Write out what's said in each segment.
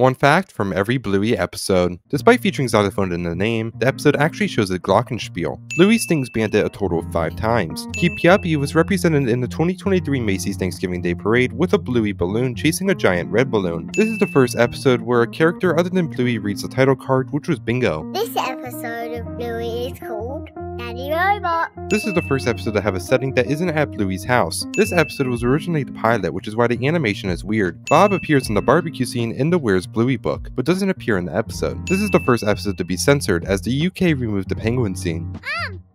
One fact from every Bluey episode. Despite featuring xylophone in the name, the episode actually shows a glockenspiel. Bluey stings Bandit a total of 5 times. Cubby was represented in the 2023 Macy's Thanksgiving Day Parade with a Bluey balloon chasing a giant red balloon. This is the first episode where a character other than Bluey reads the title card, which was Bingo. This episode of Bluey is called Daddy Robot. This is the first episode to have a setting that isn't at Bluey's house. This episode was originally the pilot, which is why the animation is weird. Bob appears in the barbecue scene in the Where's Bluey book, but doesn't appear in the episode. This is the first episode to be censored, as the UK removed the penguin scene.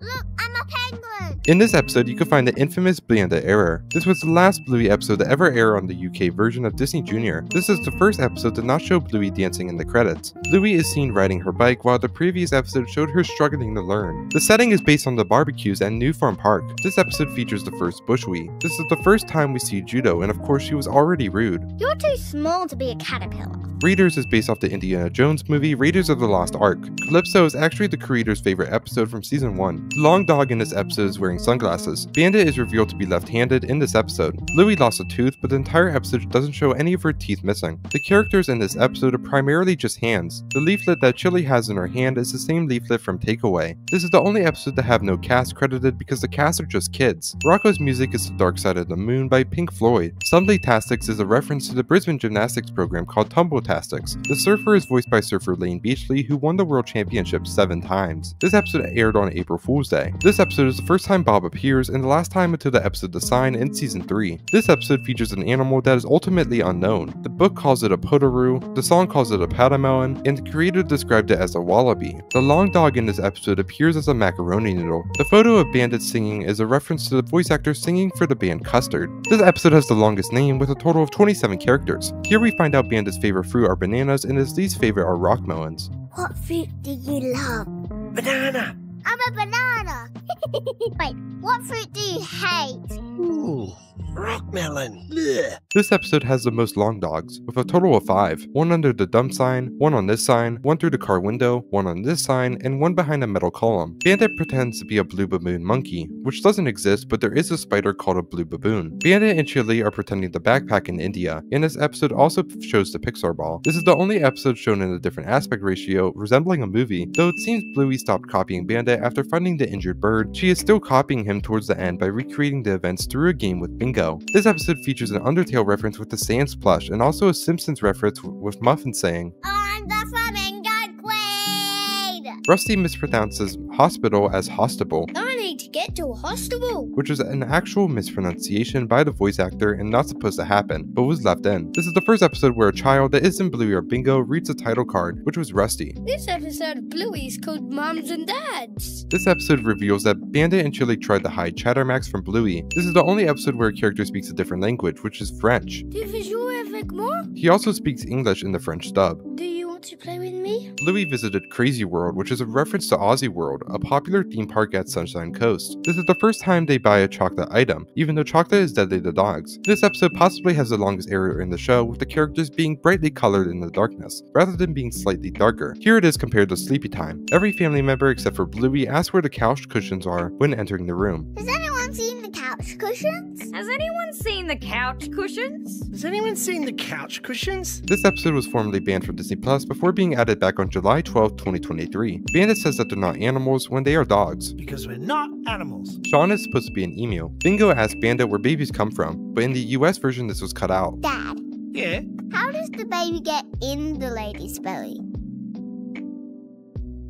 Look, I'm a penguin. In this episode, you can find the infamous Bandit error. This was the last Bluey episode to ever air on the UK version of Disney Junior. This is the first episode to not show Bluey dancing in the credits. Bluey is seen riding her bike, while the previous episode showed her struggling to learn. The setting is based on the barbecues at New Farm Park. This episode features the first Bushwee. This is the first time we see Judo, and of course she was already rude. You're too small to be a caterpillar. Raiders is based off the Indiana Jones movie Raiders of the Lost Ark. Calypso is actually the creator's favorite episode from season 1. The long dog in this episode is wearing sunglasses. Bandit is revealed to be left-handed in this episode. Bluey lost a tooth, but the entire episode doesn't show any of her teeth missing. The characters in this episode are primarily just hands. The leaflet that Chilli has in her hand is the same leaflet from Takeaway. This is the only episode to have no cast credited because the cast are just kids. Rocco's music is The Dark Side of the Moon by Pink Floyd. Something-tastics is a reference to the Brisbane gymnastics program called Tumble-tastics. The surfer is voiced by surfer Lane Beachley, who won the world championship 7 times. This episode aired on April Fool's Day. This episode is the first time Bob appears and the last time until the episode The Sign in season 3. This episode features an animal that is ultimately unknown. The book calls it a potoroo, the song calls it a patamelon, and the creator described it as a wallaby. The long dog in this episode appears as a macaroni noodle. The photo of Bandit singing is a reference to the voice actor singing for the band Custard. This episode has the longest name with a total of 27 characters. Here we find out Bandit's favorite fruit are bananas and his least favorite are rock melons. What fruit do you love? Banana. I'm a banana. Wait, what fruit do you hate? Ooh, rock melon. Blech. This episode has the most long dogs, with a total of 5. 1 under the dump sign, 1 on this sign, 1 through the car window, 1 on this sign, and 1 behind a metal column. Bandit pretends to be a blue baboon monkey, which doesn't exist, but there is a spider called a blue baboon. Bandit and Chilli are pretending to backpack in India, and this episode also shows the Pixar ball. This is the only episode shown in a different aspect ratio, resembling a movie. Though it seems Bluey stopped copying Bandit after finding the injured bird, she is still copying him towards the end by recreating the events through a game with Bingo. This episode features an Undertale reference with the Sans plush, and also a Simpsons reference with Muffin saying, I'm the Flamingo Queen! Rusty mispronounces hospital as hostible, I need to get to a hospital. which is an actual mispronunciation by the voice actor and not supposed to happen, but was left in. This is the first episode where a child that isn't Bluey or Bingo reads the title card, which was Rusty. This episode of Bluey is called Mums and Dads. This episode reveals that Bandit and Chilli tried to hide Chattermax from Bluey. This is the only episode where a character speaks a different language, which is French. Tu veux jouer avec moi? He also speaks English in the French dub. Do you want to play with me? Bluey visited Crazy World, which is a reference to Aussie World, a popular theme park at Sunshine Coast. This is the first time they buy a chocolate item, even though chocolate is deadly to dogs. This episode possibly has the longest error in the show, with the characters being brightly colored in the darkness, rather than being slightly darker. Here it is compared to Sleepytime. Every family member except for Bluey asks where the couch cushions are when entering the room. Has anyone seen the couch cushions? Has anyone seen the couch cushions? Has anyone seen the couch cushions? This episode was formerly banned from Disney Plus before being added back on July 12, 2023. Bandit says that they're not animals when they are dogs. Because we're not animals. Sean is supposed to be an emu. Bingo asks Bandit where babies come from, but in the US version this was cut out. Dad, Yeah. how does the baby get in the lady's belly?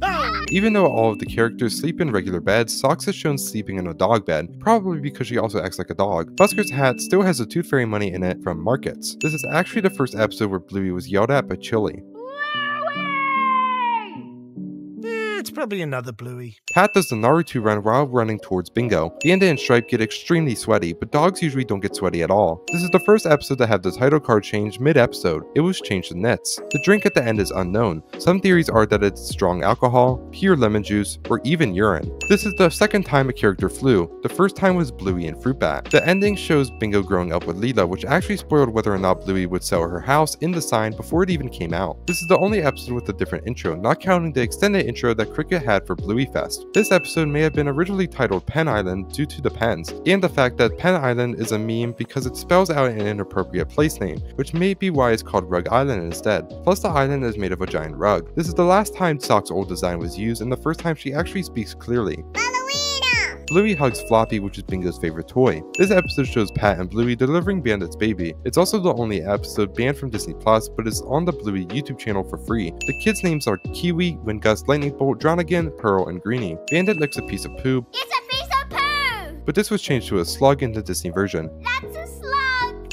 Oh! Even though all of the characters sleep in regular beds, Socks is shown sleeping in a dog bed, probably because she also acts like a dog. Busker's hat still has the Tooth Fairy money in it from markets. This is actually the first episode where Bluey was yelled at by Chilli. It's probably another Bluey. Pat does the Naruto run while running towards Bingo. Bandit and Stripe get extremely sweaty, but dogs usually don't get sweaty at all. This is the first episode to have the title card changed mid-episode. It was changed to Nits. The drink at the end is unknown. Some theories are that it's strong alcohol, pure lemon juice, or even urine. This is the second time a character flew. The first time was Bluey and Fruit Bat. The ending shows Bingo growing up with Leela, which actually spoiled whether or not Bluey would sell her house in the sign before it even came out. This is the only episode with a different intro, not counting the extended intro that Cricket had for Bluey Fest. This episode may have been originally titled Pen Island due to the pens, and the fact that Pen Island is a meme because it spells out an inappropriate place name, which may be why it's called Rug Island instead. Plus the island is made of a giant rug. This is the last time Sock's old design was used and the first time she actually speaks clearly. Bluey hugs Floppy, which is Bingo's favorite toy. This episode shows Pat and Bluey delivering Bandit's baby. It's also the only episode banned from Disney Plus, but is on the Bluey YouTube channel for free. The kids' names are Kiwi, Windgust, Lightning Bolt, Drownigan, Pearl, and Greenie. Bandit licks a piece of poo. It's a piece of poo! But this was changed to a slug in the Disney version. That's a slug!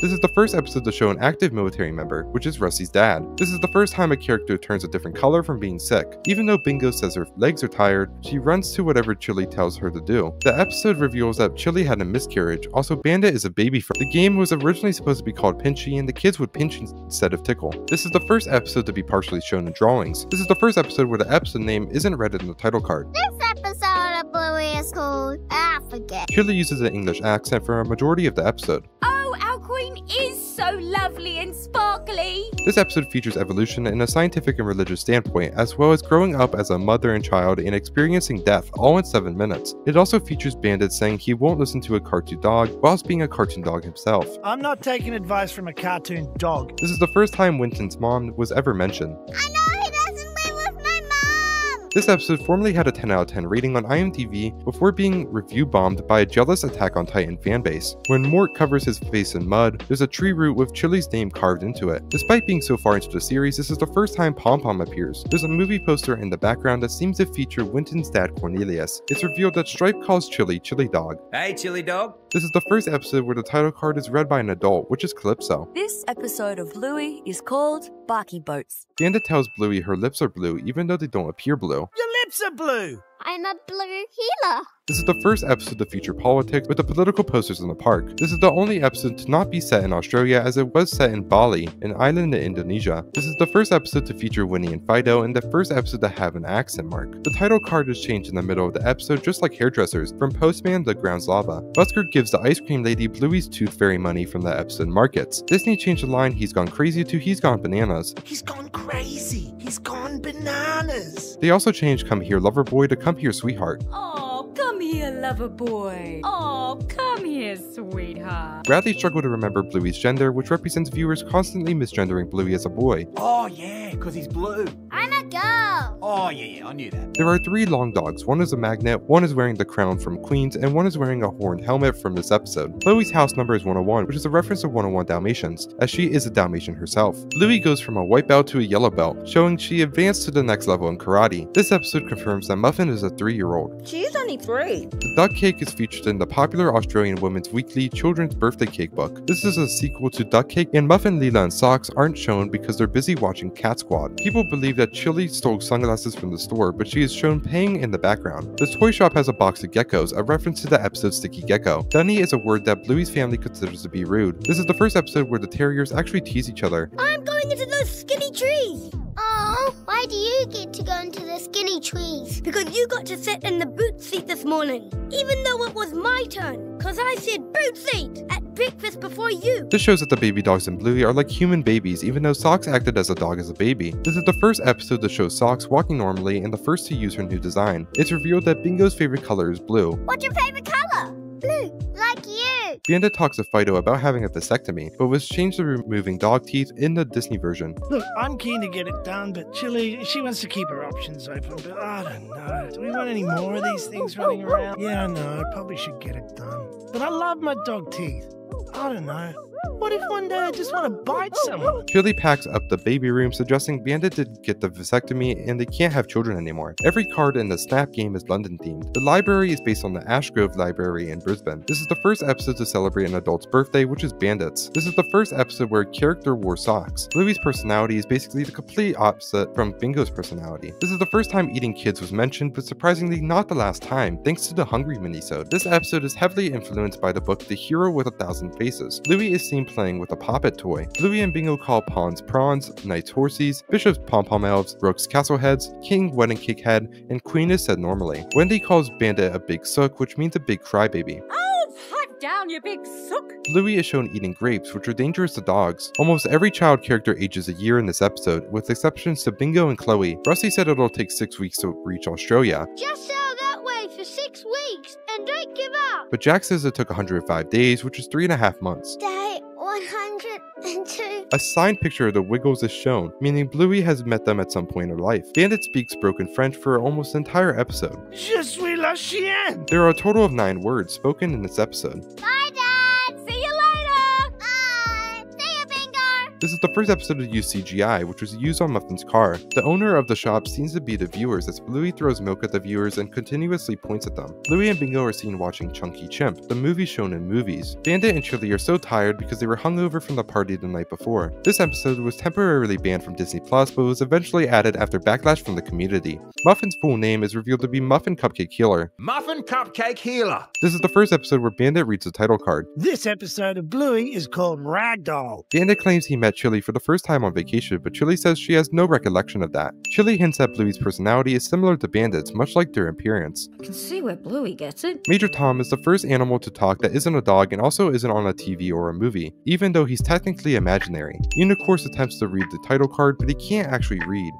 This is the first episode to show an active military member, which is Rusty's dad. This is the first time a character turns a different color from being sick. Even though Bingo says her legs are tired, she runs to whatever Chilli tells her to do. The episode reveals that Chilli had a miscarriage. Also, Bandit is a baby frog. The game was originally supposed to be called Pinchy, and the kids would pinch instead of tickle. This is the first episode to be partially shown in drawings. This is the first episode where the episode name isn't read in the title card. This episode of Bluey is called I forget. Chilli uses an English accent for a majority of the episode. Oh, our queen is so lovely and sparkly. This episode features evolution in a scientific and religious standpoint, as well as growing up as a mother and child and experiencing death, all in 7 minutes. It also features Bandit saying he won't listen to a cartoon dog, whilst being a cartoon dog himself. I'm not taking advice from a cartoon dog. This is the first time Winton's mom was ever mentioned. I know he doesn't live with my mom! This episode formerly had a 10 out of 10 rating on IMDb before being review bombed by a jealous Attack on Titan fanbase. When Mort covers his face in mud, there's a tree root with Chilli's name carved into it. Despite being so far into the series, this is the first time Pom Pom appears. There's a movie poster in the background that seems to feature Winton's dad Cornelius. It's revealed that Stripe calls Chilli Chilli Dog. Hey, Chilli Dog. This is the first episode where the title card is read by an adult, which is Calypso. This episode of Bluey is called Barky Boats. Bandit tells Bluey her lips are blue, even though they don't appear blue. Your lips are blue! I'm a blue healer. This is the first episode to feature politics with the political posters in the park. This is the only episode to not be set in Australia, as it was set in Bali, an island in Indonesia. This is the first episode to feature Winnie and Fido, and the first episode to have an accent mark. The title card is changed in the middle of the episode, just like hairdressers, from Postman to Ground's Lava. Busker gives the ice cream lady Bluey's tooth fairy money from the episode markets. Disney changed the line "He's gone crazy" to "He's gone bananas." He's gone crazy. He's gone bananas. They also changed "Come here, lover boy" to "Come here, sweetheart." Oh, come here, lover boy. Oh, come here, sweetheart. Bradley struggled to remember Bluey's gender, which represents viewers constantly misgendering Bluey as a boy. Oh, yeah, because he's blue. I'm a girl. Oh, yeah, I knew that. There are 3 long dogs. One is a magnet, one is wearing the crown from Queens, and one is wearing a horned helmet from this episode. Bluey's house number is 101, which is a reference to 101 Dalmatians, as she is a Dalmatian herself. Bluey goes from a white belt to a yellow belt, showing she advanced to the next level in karate. This episode confirms that Muffin is a 3-year-old. She's only 3. The Duck Cake is featured in the popular Australian Women's Weekly Children's Birthday Cake book. This is a sequel to Duck Cake, and Muffin, Leela, and Socks aren't shown because they're busy watching Cat Squad. People believe that Chilli stole sunglasses from the store, but she is shown paying in the background. The toy shop has a box of geckos, a reference to the episode Sticky Gecko. Dunny is a word that Bluey's family considers to be rude. This is the first episode where the terriers actually tease each other. I'm going into those skinny trees. Oh, why do you get to go into the skinny trees? Because you got to sit in the boot seat this morning, even though it was my turn, because I said boot seat at breakfast before you. This shows that the baby dogs in Bluey are like human babies, even though Socks acted as a dog as a baby. This is the first episode to show Socks walking normally and the first to use her new design. It's revealed that Bingo's favorite color is blue. What's your favorite color? Blue, like you. Bandit talks to Fido about having a vasectomy, but was changed to removing dog teeth in the Disney version. Look, I'm keen to get it done, but Chilli, she wants to keep her options open, but I don't know. Do we want any more of these things running around? Yeah, I know, I probably should get it done. But I love my dog teeth. I don't know. What if one day I just want to bite someone? Chilli packs up the baby room, suggesting Bandit did get the vasectomy and they can't have children anymore. Every card in the Snap game is London themed. The library is based on the Ash Grove Library in Brisbane. This is the first episode to celebrate an adult's birthday, which is Bandit's. This is the first episode where a character wore socks. Bluey's personality is basically the complete opposite from Bingo's personality. This is the first time eating kids was mentioned, but surprisingly not the last time, thanks to the Hungry minisode. This episode is heavily influenced by the book The Hero with 1,000 Faces. Bluey is seen playing with a poppet toy. Bluey and Bingo call pawns prawns, knights horsies, bishops pom-pom elves, rooks castle heads, king wedding cake head, and queen is said normally. Wendy calls Bandit a big sook, which means a big crybaby. Oh, hot down, you big sook. Bluey is shown eating grapes, which are dangerous to dogs. Almost every child character ages a year in this episode, with exceptions to Bingo and Chloe. Rusty said it'll take 6 weeks to reach Australia. Just sail that way for 6 weeks and don't give up. But Jack says it took 105 days, which is 3.5 months. Day 102. A signed picture of the Wiggles is shown, meaning Bluey has met them at some point in her life. Bandit speaks broken French for almost the entire episode. Je suis la chienne. There are a total of 9 words spoken in this episode. Bye, Dad. See you later. Bye. See you, Bingo. This is the first episode to use CGI, which was used on Muffin's car. The owner of the shop seems to be the viewers, as Bluey throws milk at the viewers and continuously points at them. Bluey and Bingo are seen watching Chunky Chimp, the movie shown in movies. Bandit and Chilli are so tired because they were hungover from the party the night before. This episode was temporarily banned from Disney Plus, but was eventually added after backlash from the community. Muffin's full name is revealed to be Muffin Cupcake Healer. Muffin Cupcake Healer. This is the first episode where Bandit reads the title card. This episode of Bluey is called Ragdoll. Bandit claims he met Chilli for the first time on vacation, but Chilli says she has no recollection of that. Chilli hints that Bluey's personality is similar to Bandit's, much like their appearance. I can see where Bluey gets it. Major Tom is the first animal to talk that isn't a dog and also isn't on a TV or a movie, even though he's technically imaginary. Unicorse attempts to read the title card, but he can't actually read.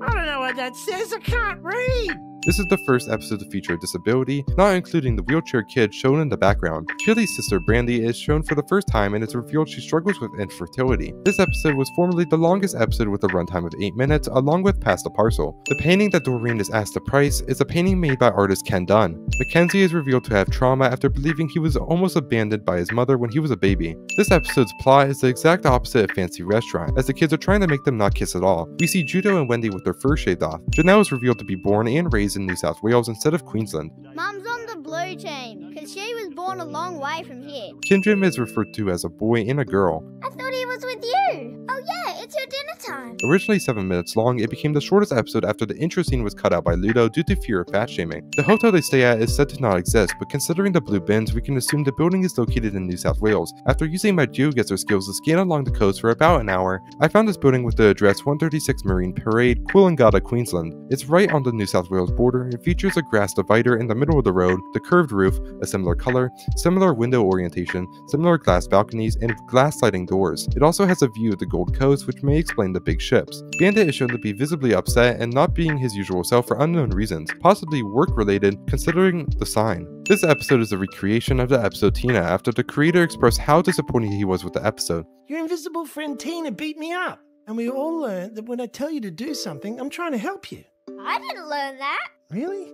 I don't know what that says. I can't read. This is the first episode to feature a disability, not including the wheelchair kid shown in the background. Chilli's sister Brandy is shown for the first time and it's revealed she struggles with infertility. This episode was formerly the longest episode with a runtime of 8 minutes, along with Pass the Parcel. The painting that Doreen is asked to price is a painting made by artist Ken Dunn. Mackenzie is revealed to have trauma after believing he was almost abandoned by his mother when he was a baby. This episode's plot is the exact opposite of Fancy Restaurant, as the kids are trying to make them not kiss at all. We see Judo and Wendy with their fur shaved off. Janelle is revealed to be born and raised in New South Wales instead of Queensland. Mum's on the blue team, because she was born a long way from here. Kindred is referred to as a boy and a girl. I thought he was with you. Oh yeah, it's your dinner time. Originally 7 minutes long, it became the shortest episode after the intro scene was cut out by Ludo due to fear of fat shaming. The hotel they stay at is said to not exist, but considering the blue bins, we can assume the building is located in New South Wales. After using my geoguesser skills to scan along the coast for about an hour, I found this building with the address 136 Marine Parade, Coolangatta, Queensland. It's right on the New South Wales border and features a grass divider in the middle of the road, the curved roof, a similar color, similar window orientation, similar glass balconies, and glass sliding doors. It also has a view of the Gold Coast, which may explain the big ships. Bandit is shown to be visibly upset and not being his usual self for unknown reasons, possibly work-related considering the sign. This episode is a recreation of the episode Tina after the creator expressed how disappointed he was with the episode. Your invisible friend Tina beat me up. And we all learned that when I tell you to do something, I'm trying to help you. I didn't learn that. Really?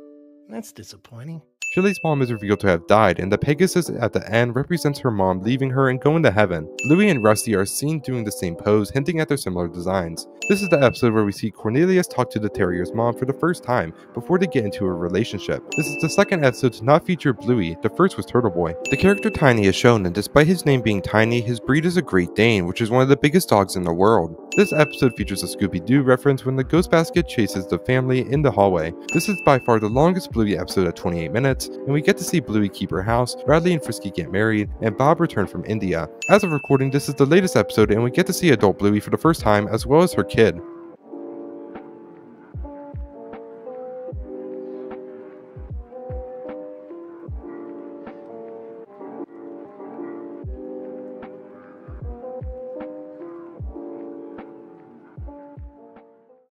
That's disappointing. Chilli's mom is revealed to have died, and the Pegasus at the end represents her mom leaving her and going to heaven. Bluey and Rusty are seen doing the same pose, hinting at their similar designs. This is the episode where we see Cornelius talk to the terrier's mom for the first time, before they get into a relationship. This is the second episode to not feature Bluey, the first was Turtleboy. The character Tiny is shown, and despite his name being Tiny, his breed is a Great Dane, which is one of the biggest dogs in the world. This episode features a Scooby-Doo reference when the ghost basket chases the family in the hallway. This is by far the longest Bluey episode at 28 minutes, and we get to see Bluey keep her house, Bradley and Frisky get married, and Bob return from India. As of recording, this is the latest episode, and we get to see adult Bluey for the first time, as well as her kid.